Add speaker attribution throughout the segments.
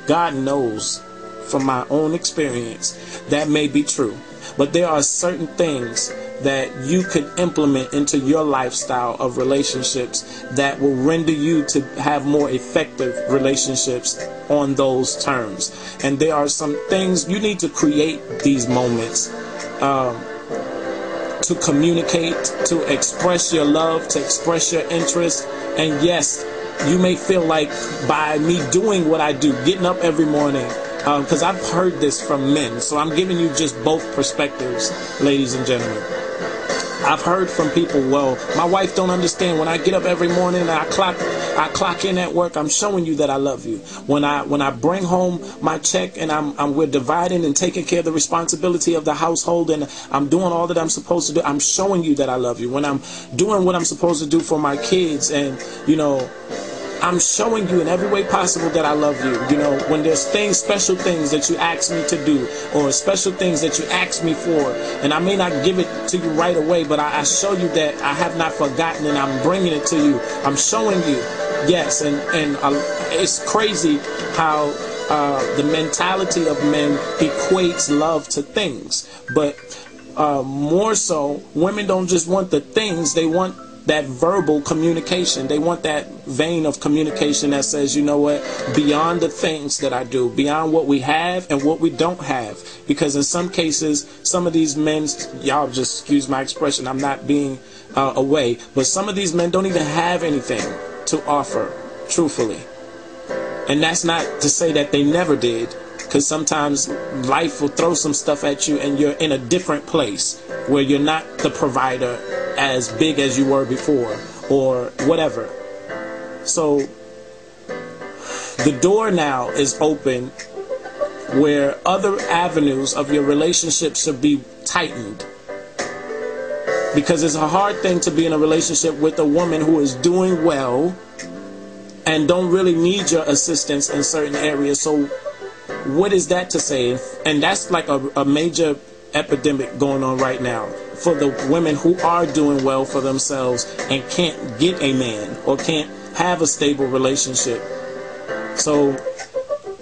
Speaker 1: God knows from my own experience that may be true. But there are certain things that you could implement into your lifestyle of relationships that will render you to have more effective relationships on those terms. And there are some things you need to create these moments to communicate, to express your love, to express your interest. And yes, you may feel like by me doing what I do, getting up every morning, because I've heard this from men, so I'm giving you just both perspectives, ladies and gentlemen. I've heard from people, well, my wife don't understand. When I get up every morning and I clock in at work, I'm showing you that I love you. When I bring home my check and we're dividing and taking care of the responsibility of the household and I'm doing all that I'm supposed to do, I'm showing you that I love you. When I'm doing what I'm supposed to do for my kids and, you know, I'm showing you in every way possible that I love you. You know, when there's things, special things that you ask me to do, or special things that you ask me for, and I may not give it to you right away, but I show you that I have not forgotten and I'm bringing it to you. I'm showing you, yes, and it's crazy how the mentality of men equates love to things, but more so, women don't just want the things, they want that verbal communication. They want that vein of communication that says, you know what, beyond the things that I do, beyond what we have and what we don't have. Because in some cases, some of these men, y'all just excuse my expression, I'm not being away, but some of these men don't even have anything to offer, truthfully. And that's not to say that they never did, because sometimes life will throw some stuff at you and you're in a different place where you're not the provider as big as you were before or whatever. So the door now is open where other avenues of your relationship should be tightened, because it's a hard thing to be in a relationship with a woman who is doing well and don't really need your assistance in certain areas. So what is that to say? And that's like a major epidemic going on right now for the women who are doing well for themselves and can't get a man or can't have a stable relationship. So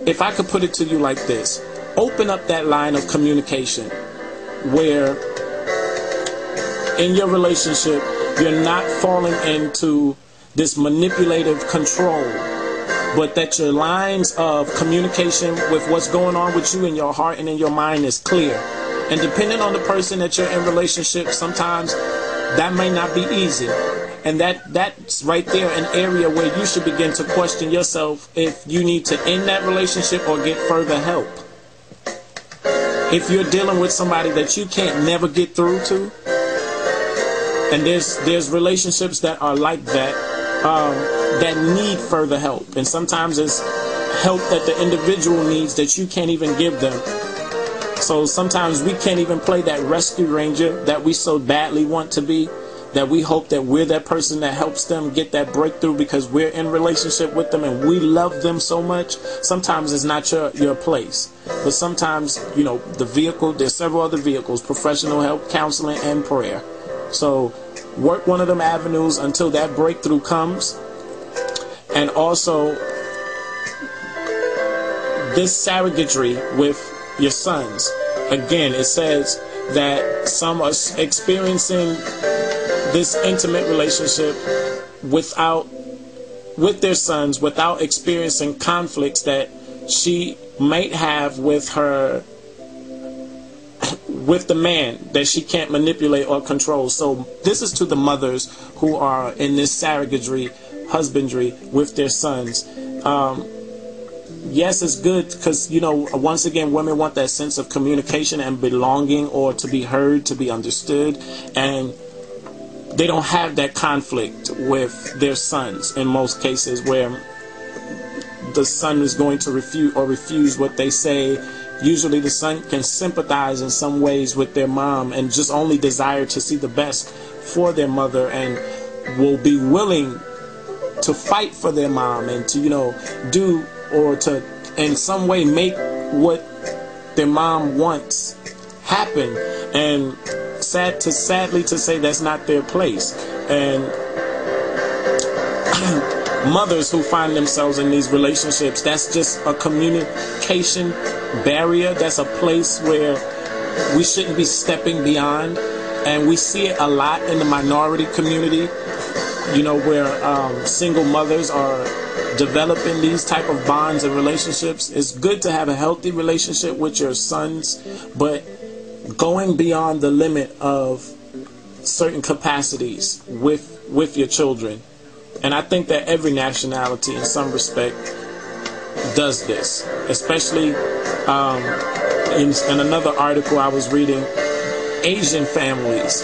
Speaker 1: if I could put it to you like this, open up that line of communication where in your relationship you're not falling into this manipulative control, but that your lines of communication with what's going on with you in your heart and in your mind is clear. And depending on the person that you're in relationship, sometimes that may not be easy. And that's right there an area where you should begin to question yourself if you need to end that relationship or get further help. If you're dealing with somebody that you can't never get through to, and there's relationships that are like that, that need further help. And sometimes it's help that the individual needs that you can't even give them. So sometimes we can't even play that rescue ranger that we so badly want to be, that we hope that we're that person that helps them get that breakthrough because we're in relationship with them and we love them so much. Sometimes it's not your place. But sometimes, you know, the vehicle, there's several other vehicles, professional help, counseling, and prayer. So work one of them avenues until that breakthrough comes. And also this surrogatry with your sons. Again, it says that some are experiencing this intimate relationship with their sons without experiencing conflicts that she might have with the man that she can't manipulate or control. So this is to the mothers who are in this surrogatry husbandry with their sons. Yes, it's good because, you know, once again, women want that sense of communication and belonging, or to be heard, to be understood, and they don't have that conflict with their sons in most cases, where the son is going to refuse what they say. Usually the son can sympathize in some ways with their mom and just only desire to see the best for their mother, and will be willing to fight for their mom and to, you know, do or to in some way make what their mom wants happen. And sadly to say, that's not their place. And mothers who find themselves in these relationships, that's just a communication barrier. That's a place where we shouldn't be stepping beyond. And we see it a lot in the minority community, you know, where single mothers are developing these type of bonds and relationships. It's good to have a healthy relationship with your sons, but going beyond the limit of certain capacities with your children. And I think that every nationality in some respect does this, especially in another article I was reading, Asian families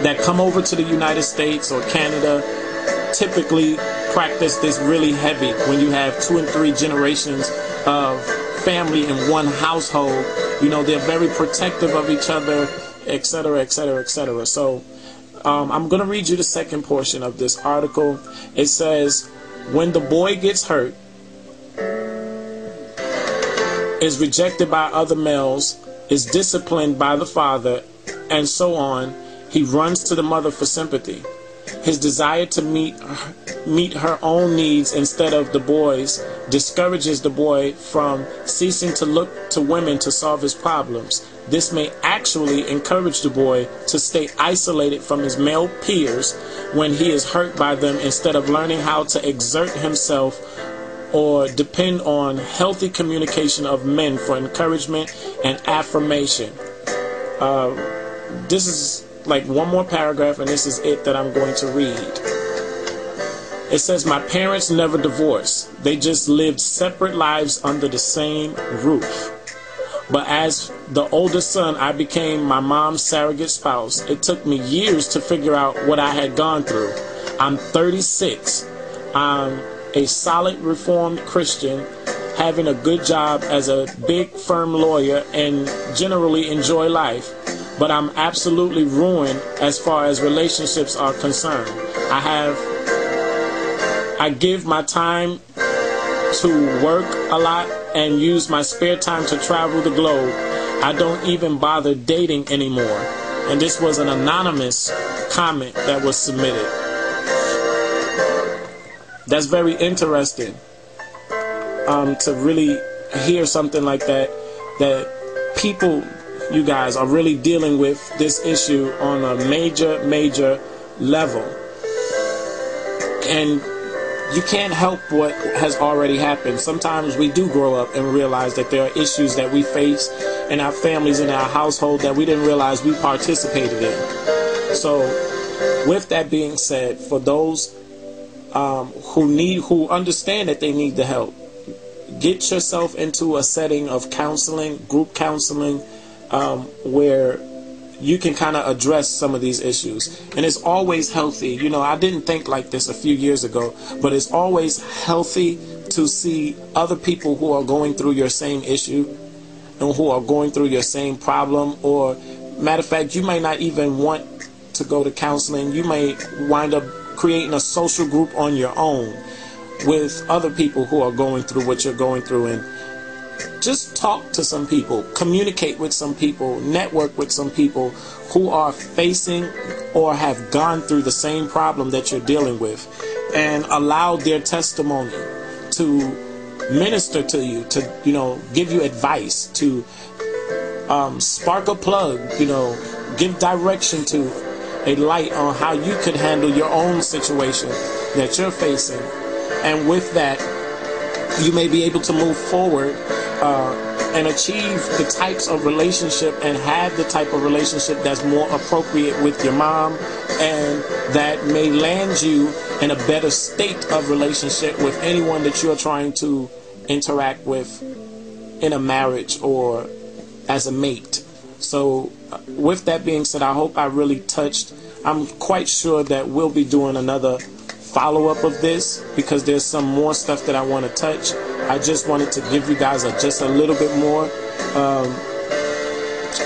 Speaker 1: that come over to the United States or Canada typically practice this really heavy when you have 2 and 3 generations of family in one household. You know, they're very protective of each other, etc., etc., etc. So I'm going to read you the second portion of this article. It says, when the boy gets hurt, is rejected by other males, is disciplined by the father, and so on, he runs to the mother for sympathy. His desire to meet her own needs instead of the boy's discourages the boy from ceasing to look to women to solve his problems. This may actually encourage the boy to stay isolated from his male peers when he is hurt by them, instead of learning how to exert himself or depend on healthy communication of men for encouragement and affirmation. This is like one more paragraph, and this is it that I'm going to read. It says, my parents never divorced. They just lived separate lives under the same roof. But as the oldest son, I became my mom's surrogate spouse. It took me years to figure out what I had gone through. I'm 36. I'm a solid Reformed Christian, having a good job as a big firm lawyer, and generally enjoy life. But I'm absolutely ruined as far as relationships are concerned. I give my time to work a lot and use my spare time to travel the globe. I don't even bother dating anymore. And this was an anonymous comment that was submitted. That's very interesting to really hear something like that, that people, you guys, are really dealing with this issue on a major level. And you can't help what has already happened. Sometimes we do grow up and realize that there are issues that we face in our families, in our household, that we didn't realize we participated in. So with that being said, for those who understand that they need the help, get yourself into a setting of counseling, group counseling, where you can kind of address some of these issues. And it's always healthy. You know, I didn't think like this a few years ago, but it's always healthy to see other people who are going through your same issue and who are going through your same problem. Or matter of fact, you may not even want to go to counseling. You may wind up creating a social group on your own with other people who are going through what you're going through, and just talk to some people, communicate with some people, network with some people who are facing or have gone through the same problem that you're dealing with, and allow their testimony to minister to you, to, you know, give you advice, to spark a plug, you know, give direction to a light on how you could handle your own situation that you're facing. And with that, you may be able to move forward and achieve the types of relationship and have the type of relationship that's more appropriate with your mom, and that may land you in a better state of relationship with anyone that you're trying to interact with in a marriage or as a mate. So with that being said, I hope I really touched. I'm quite sure that we'll be doing another follow-up of this, because there's some more stuff that I want to touch. I just wanted to give you guys just a little bit more.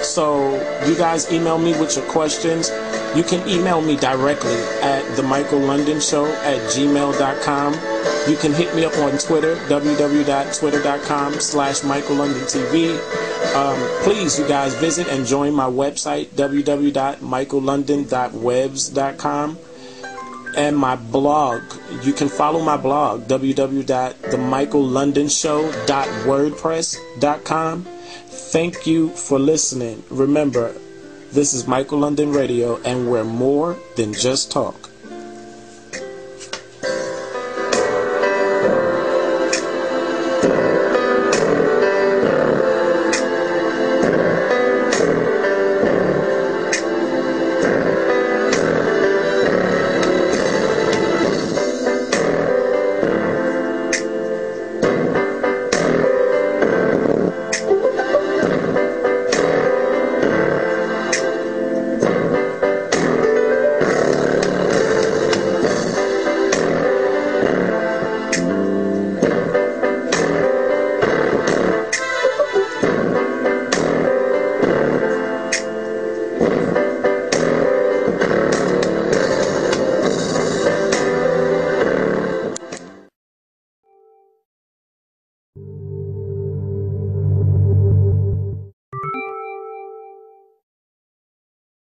Speaker 1: So you guys email me with your questions. You can email me directly at themichaellondonshow@gmail.com. You can hit me up on Twitter, www.twitter.com/MichaelLondonTV. Please, you guys, visit and join my website, www.michaellondon.webs.com. and my blog, You can follow my blog, www.themichaellondonshow.wordpress.com. Thank you for listening. Remember, this is Michael London Radio, and we're more than just talk.